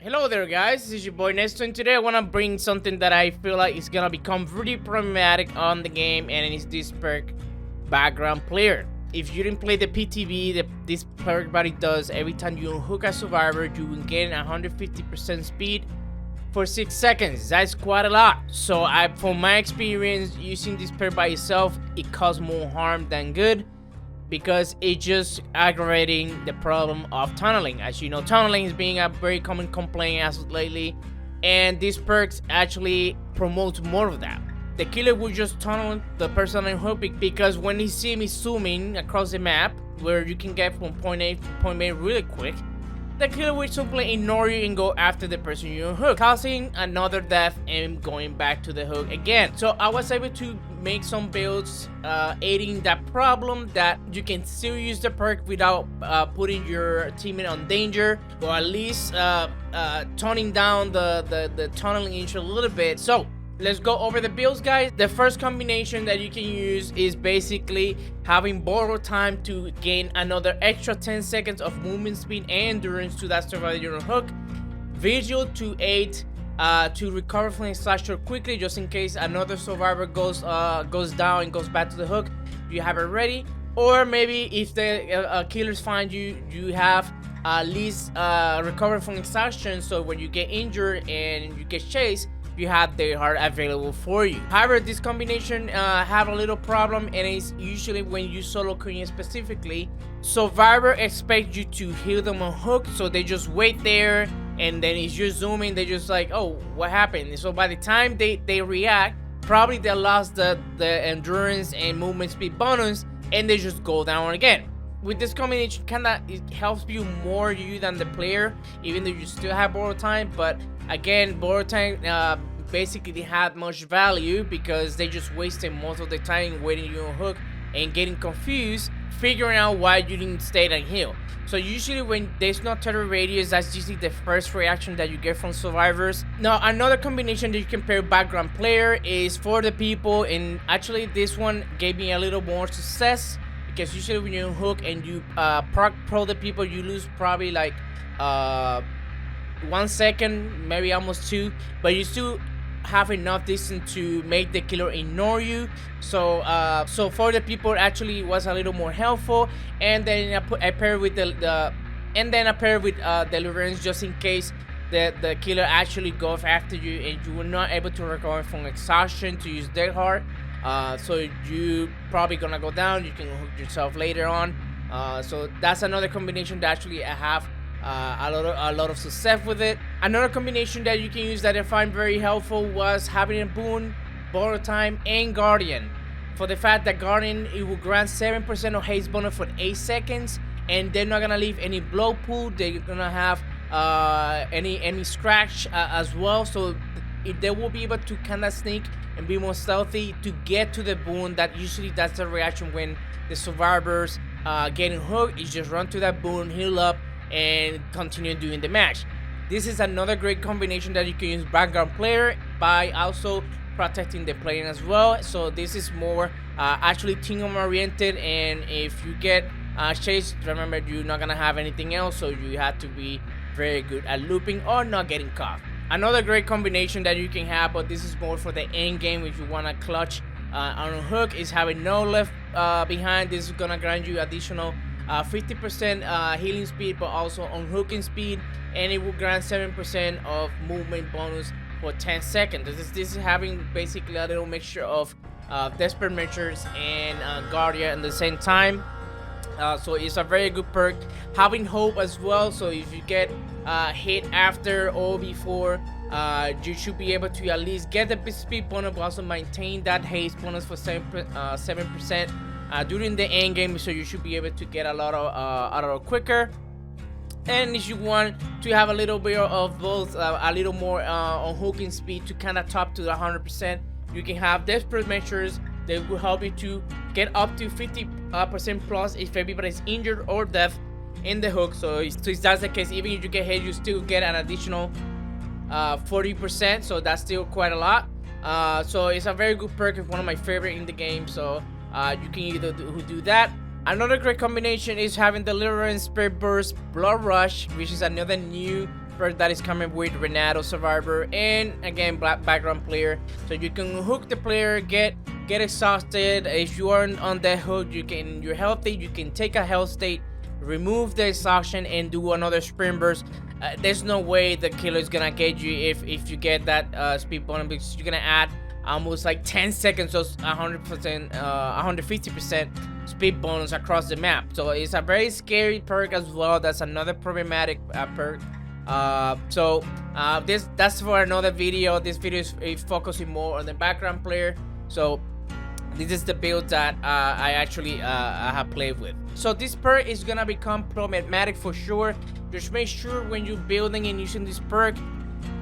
Hello there guys, this is your boy Nesto, and today I want to bring something that I feel like is gonna become really problematic on the game, and it's this perk, background player. If you didn't play the PTB, this perk body does every time you unhook a survivor, you will gain 150% speed for 6 seconds. That's quite a lot. So from my experience using this perk by itself, it causes more harm than good, because it's just aggravating the problem of tunneling. As you know, tunneling is being a very common complaint as of lately, and this perks actually promotes more of that. The killer will just tunnel the person I'm hoping, because when he sees me zooming across the map where you can get from point A to point B really quick, the killer will simply ignore you and go after the person you unhook, causing another death and going back to the hook again. So I was able to make some builds aiding that problem, that you can still use the perk without putting your teammate on danger, or at least toning down the tunneling issue a little bit. So let's go over the builds, guys. The first combination that you can use is basically having borrow time to gain another extra 10 seconds of movement speed and endurance to that survivor you unhook. Vigil to aid to recover from a slasher quickly, just in case another survivor goes down and goes back to the hook. You have it ready. Or maybe if the killers find you, you have at least recover from exhaustion, so when you get injured and you get chased, you have the heart available for you. However, this combination have a little problem, and it's usually when you solo queuing specifically. Survivor expect you to heal them on hook, so they just wait there, and then if you're zooming, they just like, oh, what happened? So by the time they react, probably they lost the endurance and movement speed bonus, and they just go down again. With this combination, it helps you more you than the player, even though you still have borrow time. But again, borrow time basically didn't have much value, because they just wasted most of the time waiting you on hook and getting confused, figuring out why you didn't stay and heal. So usually when there's no turtle radius, that's usually the first reaction that you get from survivors. Now, another combination that you can pair background player is for the people, and actually this one gave me a little more success, because usually when you hook and you pro the people, you lose probably like 1 second, maybe almost 2, but you still have enough distance to make the killer ignore you. So so for the people, actually was a little more helpful. And then I pair with deliverance, just in case the killer actually goes after you and you were not able to recover from exhaustion to use dead heart. So you probably gonna go down. You can hook yourself later on. So that's another combination that actually I have a lot of success with it. Another combination that you can use that I find very helpful was having a boon, borrow time, and guardian. For the fact that guardian, it will grant 7% of haste bonus for 8 seconds, and they're not gonna leave any blow pool. They're gonna have any scratch as well, so they will be able to kind of sneak and be more stealthy to get to the boon. That usually that's the reaction when the survivors getting hooked, is just run to that boon, heal up, and continue doing the match. This is another great combination that you can use background player by also protecting the player as well. So this is more actually team oriented, and if you get chased, remember you're not gonna have anything else, so you have to be very good at looping or not getting caught. Another great combination that you can have, but this is more for the end game if you want to clutch on a hook, is having no left behind. This is gonna grant you additional 50% healing speed, but also unhooking speed, and it will grant 7% of movement bonus for 10 seconds. This is having basically a little mixture of desperate measures and guardian at the same time. So it's a very good perk. Having hope as well, so if you get hit after or before, you should be able to at least get the speed bonus, but also maintain that haste bonus for 7% during the end game, so you should be able to get a lot quicker. And if you want to have a little bit of both, a little more unhooking speed to kind of top to the 100%, you can have desperate measures. They will help you to get up to 50% plus if everybody's injured or dead in the hook. So if that's the case, even if you get hit, you still get an additional 40%, so that's still quite a lot. So it's a very good perk. It's one of my favorite in the game, so you can either do that Another great combination is having Deliverance, Spirit Burst, Blood Rush, which is another new perk that is coming with Renato Survivor, and again black background player. So you can hook the player, get exhausted. If you aren't on that hook, you're healthy, you can take a health state, remove the exhaustion, and do another sprint burst. There's no way the killer is gonna get you if you get that speed bonus, because you're gonna add almost like 10 seconds, so 100%, 150% speed bonus across the map. So it's a very scary perk as well. That's another problematic perk. That's for another video. This video is focusing more on the background player. So this is the build that I actually have played with. So this perk is gonna become problematic for sure. Just make sure when you're building and using this perk,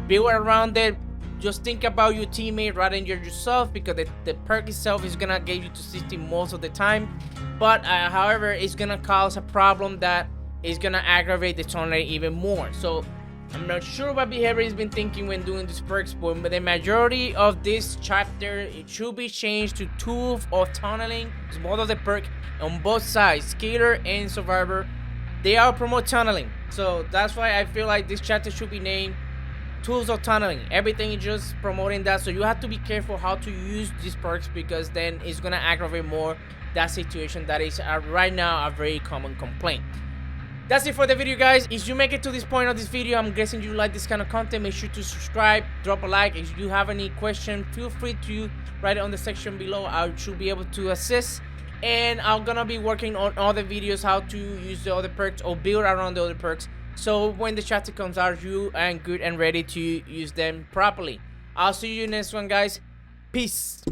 build around it. Just think about your teammate rather than yourself, because the perk itself is gonna get you to 60 most of the time. But however, it's gonna cause a problem that is gonna aggravate the tornado even more. So I'm not sure what behavior he's been thinking when doing these perks, but the majority of this chapter, it should be changed to tools of tunneling. It's one of the perk on both sides, Killer and Survivor. They all promote tunneling. So that's why I feel like this chapter should be named Tools of Tunneling. Everything is just promoting that, so you have to be careful how to use these perks, because then it's gonna aggravate more that situation that is right now a very common complaint. That's it for the video, guys. If you make it to this point of this video, I'm guessing you like this kind of content. Make sure to subscribe, drop a like. If you have any question, feel free to write it on the section below. I should be able to assist. And I'm gonna be working on other videos how to use the other perks or build around the other perks, so when the chapter comes out, you are good and ready to use them properly. I'll see you next one, guys. Peace.